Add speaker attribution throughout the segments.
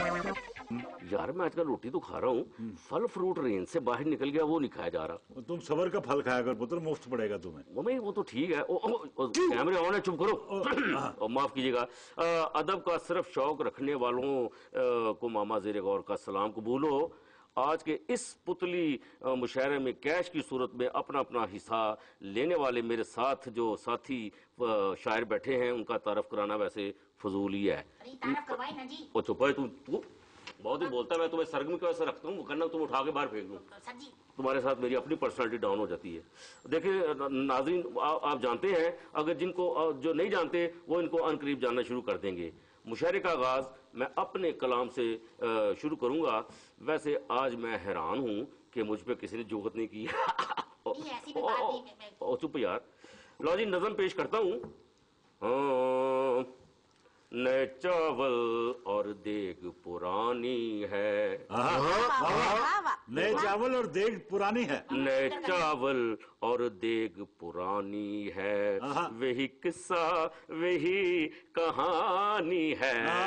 Speaker 1: यार मैं आजकल रोटी तो खा रहा हूँ, फल फ्रूट रेंज से बाहर निकल गया, वो नहीं खाया जा रहा।
Speaker 2: तुम सबर का फल खाया कर पुत्र, मुफ्त पड़ेगा तुम्हें।
Speaker 1: वो तो ठीक है। कैमरे ऑन है, चुप करो। माफ कीजिएगा। अदब का सिर्फ शौक रखने वालों को मामा ज़ेरे गौर का सलाम कबूलो। आज के इस पुतली मुशायरे में कैश की सूरत में अपना अपना हिस्सा लेने वाले मेरे साथ जो साथी शायर बैठे हैं, उनका तारफ कराना वैसे फजूल ही है। वो चुप है, तू बहुत ही बोलता है। मैं तुम्हें सरगम की वजह से रखता हूँ, करना तुम उठा के बाहर फेंक दूँ। तुम्हारे साथ मेरी अपनी पर्सनालिटी डाउन हो जाती है। देखिए नाज़रीन, आप जानते हैं, अगर जिनको जो नहीं जानते वो इनको अनकरीब जानना शुरू कर देंगे। मुशायरे का आगाज मैं अपने कलाम से शुरू करूंगा। वैसे आज मैं हैरान हूं कि मुझ पे किसी ने जुगत नहीं की। चुप यार। लो जी, नज़म पेश करता हूं। नए चावल और देग पुरानी है।
Speaker 2: नए चावल और देग पुरानी है।
Speaker 1: नए चावल और देग पुरानी है, वही किस्सा वही कहानी है।
Speaker 2: नए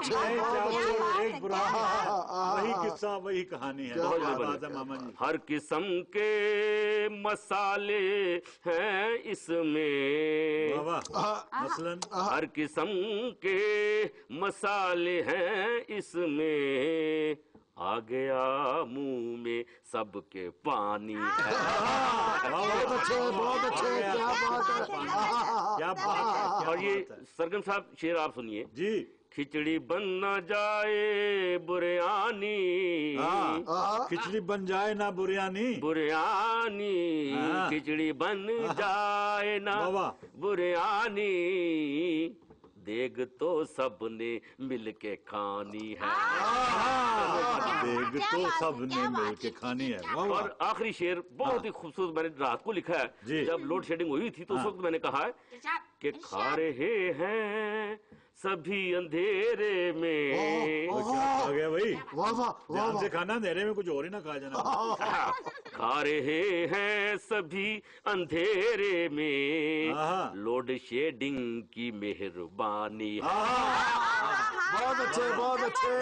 Speaker 2: चावल और देग पुरानी है, वही किस्सा वही कहानी है। बहुत बात है मामा जी।
Speaker 1: हर किस्म के मसाले हैं इसमें,
Speaker 2: मसलन
Speaker 1: हर किस्म के मसाले हैं इसमें, आ गया मुंह में सबके पानी है।
Speaker 3: बहुत अच्छे, क्या बात है,
Speaker 2: क्या बात है।
Speaker 1: और ये सरगम साहब शेर आप सुनिए
Speaker 2: जी।
Speaker 1: खिचड़ी बन न जाए बुरियानी,
Speaker 2: खिचड़ी बन जाए ना बुरियानी,
Speaker 1: बुरियानी खिचड़ी बन जाए ना बुरियानी, देग तो सबने मिलके खानी है।
Speaker 2: देग तो सबने मिलके खानी है।
Speaker 1: और आखिरी शेर बहुत ही खूबसूरत मैंने रात को लिखा है, जब लोड शेडिंग हुई थी तो उस वक्त मैंने कहा है कि खा रहे हैं सभी अंधेरे में।
Speaker 2: आ गया भाई, ध्यान से खाना, अंधेरे में कुछ और ही ना खा जाना।
Speaker 1: खा रहे हैं सभी अंधेरे में, लोड शेडिंग की मेहरबानी है।
Speaker 3: बहुत अच्छे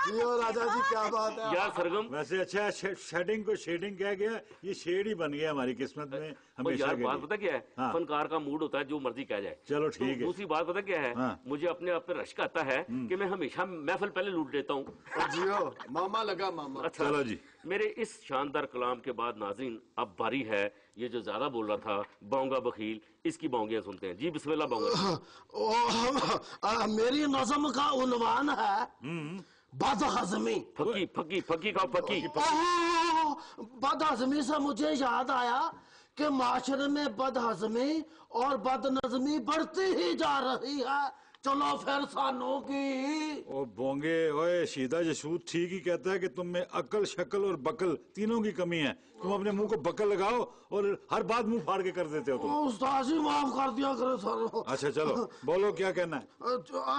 Speaker 3: जियो राजा जी, क्या बात है
Speaker 1: यार सरगम।
Speaker 2: वैसे अच्छा, शेडिंग को शेडिंग कह गया, ये शेड ही बन गया हमारी किस्मत में हमेशा।
Speaker 1: यार बात पता क्या है, फनकार का मूड होता है जो मर्जी कह जाए।
Speaker 2: चलो ठीक है।
Speaker 1: दूसरी बात पता क्या है, मुझे अपने आप पे रश्क आता है कि मैं हमेशा महफिल पहले लूट लेता हूँ।
Speaker 3: जियो मामा लगा मामा।
Speaker 1: अच्छा
Speaker 2: चलो जी।
Speaker 1: मेरे इस शानदार कलाम के बाद नाज़रीन अब बारी है, ये जो ज्यादा बोल रहा था बोंगा बखील, इसकी बोंगियां सुनते हैं। जी बिस्मिल्लाह। बोंगा।
Speaker 3: मेरी नज़म का उन्वान है बदहज़मी।
Speaker 1: फकी फकी फकी का फकी।
Speaker 3: बदहज़मी से मुझे याद आया कि माशरे में बदहज़मी और बदनज़मी बढ़ती ही जा रही है। चलो फिर सानों की।
Speaker 2: ओ बोंगे, ओए शीदा यसूद ठीक ही कहता है कि तुम में अकल शक्ल और बकल तीनों की कमी है। तुम अपने मुंह को बकल लगाओ और हर बात मुंह फाड़ के कर देते हो तुम।
Speaker 3: उस्ताद जी माफ कर दिया करो सर।
Speaker 2: अच्छा चलो बोलो, क्या कहना है।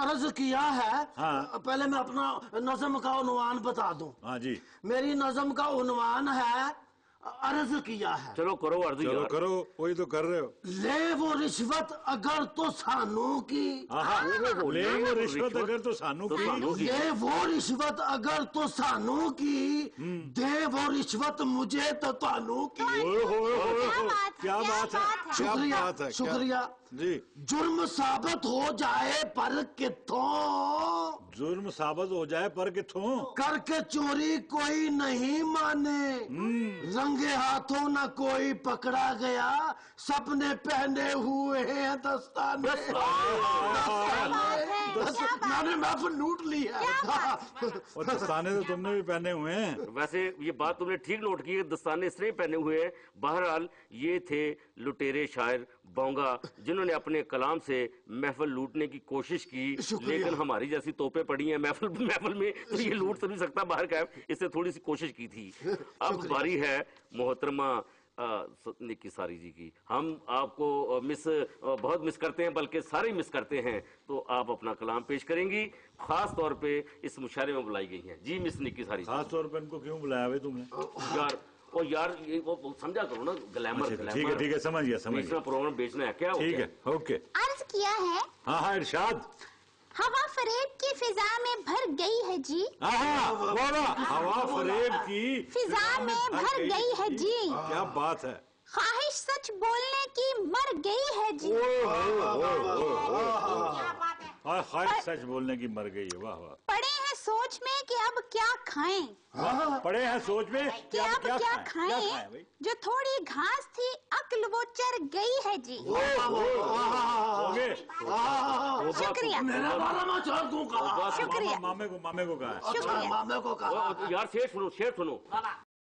Speaker 3: अर्ज किया है। पहले मैं अपना नज़म का उन्वान बता दूं।
Speaker 2: हाँ जी।
Speaker 3: मेरी नज़म का उन्वान है अर्ज किया है।
Speaker 1: चलो करो अर्ज।
Speaker 2: चलो करो, वही तो कर रहे हो।
Speaker 3: ले वो रिश्वत अगर तो सानू की,
Speaker 2: ले वो रिश्वत अगर तो सानू की,
Speaker 3: ले वो रिश्वत अगर तो सानू की, दे वो रिश्वत मुझे तो तानू की।
Speaker 2: क्या बात है,
Speaker 3: शुक्रिया शुक्रिया
Speaker 2: जी।
Speaker 3: जुर्म साबित हो जाए पर किथों,
Speaker 2: जुर्म साबित हो जाए पर किथों,
Speaker 3: करके चोरी कोई नहीं माने, रंगे हाथों न कोई पकड़ा गया, सबने पहने हुए हैं दस्ताने। मैंने महफिल लूट ली है।
Speaker 2: और दस्ताने तो तुमने भी पहने हुए हैं।
Speaker 1: वैसे ये बात तुमने ठीक नोट की है, दस्ताने इसलिए पहने हुए हैं। बहरहाल ये थे लुटेरे शायर बोंगा, जिन्होंने अपने कलाम से महफिल लूटने की कोशिश की, लेकिन हमारी जैसी तोपे पड़ी हैं महफिल में, तो ये लूट तो नहीं सकता बाहर का। इससे थोड़ी सी कोशिश की थी। अब बारी है मोहतरमा निक्की सारी जी की। हम आपको बहुत मिस करते हैं, बल्कि सारे मिस करते हैं। तो आप अपना कलाम पेश करेंगी, खास तौर पे इस मुशायरे में बुलाई गई हैं। जी मिस निक्की सारी।
Speaker 2: खास तौर पे इनको क्यों बुलाया भाई तुमने?
Speaker 1: यार ये वो समझा करो ना, ग्लैमर।
Speaker 2: ठीक है समझ गया।
Speaker 1: प्रोग्राम बेचना है क्या?
Speaker 2: ठीक है, ओके।
Speaker 4: अर्ज किया है।
Speaker 2: हाँ इरशाद।
Speaker 4: हवा फरेब की फिजा में भर गई है जी,
Speaker 2: वाह वाह, हवा फरेब की
Speaker 4: फिजा में भर गई है जी,
Speaker 2: क्या बात है।
Speaker 4: ख्वाहिश सच बोलने की मर गई है जी।
Speaker 2: ख्वाहिश सच बोलने की मर गई है, वाह वाह।
Speaker 4: पड़े हैं सोच में कि अब क्या खाएं,
Speaker 2: पड़े हैं सोच में
Speaker 4: कि अब क्या खाएं,
Speaker 2: भाई?
Speaker 4: जो थोड़ी घास थी अक्ल वो चर गई है जी।
Speaker 2: हो गए।
Speaker 4: शुक्रिया,
Speaker 3: मेरा वाला मैं चार दूंगा।
Speaker 4: शुक्रिया,
Speaker 2: मामे को कहा है।
Speaker 4: शुक्रिया।
Speaker 3: मामे को कहा।
Speaker 1: यार शेर सुनो, शेर सुनो।